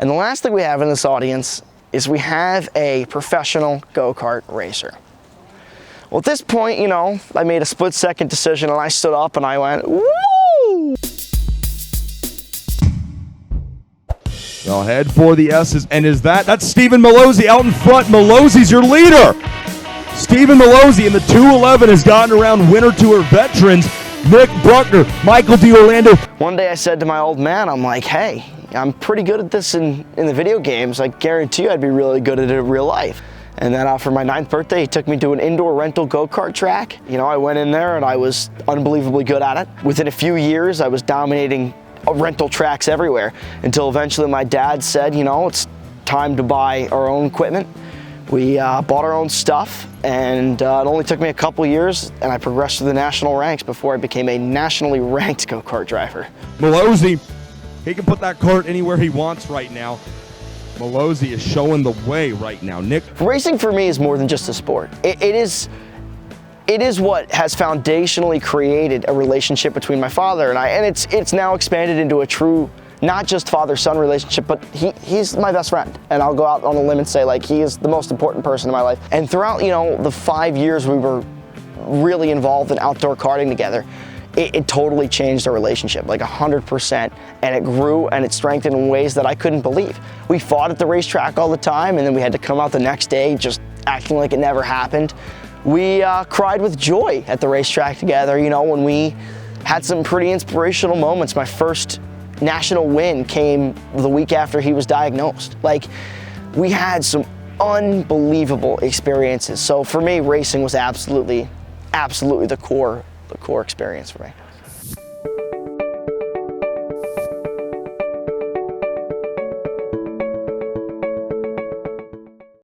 And the last thing we have in this audience is we have a professional go-kart racer. Well, at this point, you know, I made a split-second decision and I stood up and I went, woo! They'll head for the S's, and that's Stephen Mallozzi out in front. Mallozzi's your leader. Stephen Mallozzi in the 211 has gotten around winter tour veterans Nick Bruckner, Michael D'Orlando. One day I said to my old man, I'm like, hey, I'm pretty good at this in the video games. I guarantee you I'd be really good at it in real life. And then for my 9th birthday, he took me to an indoor rental go-kart track. You know, I went in there and I was unbelievably good at it. Within a few years, I was dominating rental tracks everywhere until eventually my dad said, you know, it's time to buy our own equipment. We bought our own stuff, and it only took me a couple years, and I progressed through the national ranks before I became a nationally ranked go-kart driver. Mallozzi, he can put that kart anywhere he wants right now. Mallozzi is showing the way right now. Nick? Racing for me is more than just a sport. It is what has foundationally created a relationship between my father and I, and it's now expanded into a true, not just father-son relationship, but he's my best friend. And I'll go out on a limb and say, like, he is the most important person in my life. And throughout, you know, the 5 years we were really involved in outdoor karting together, it totally changed our relationship, like 100%, and it grew and it strengthened in ways that I couldn't believe. We fought at the racetrack all the time, and then we had to come out the next day just acting like it never happened. We cried with joy at the racetrack together, you know, when we had some pretty inspirational moments. My first national win came the week after he was diagnosed. Like, we had some unbelievable experiences. So for me, racing was absolutely the core experience for me.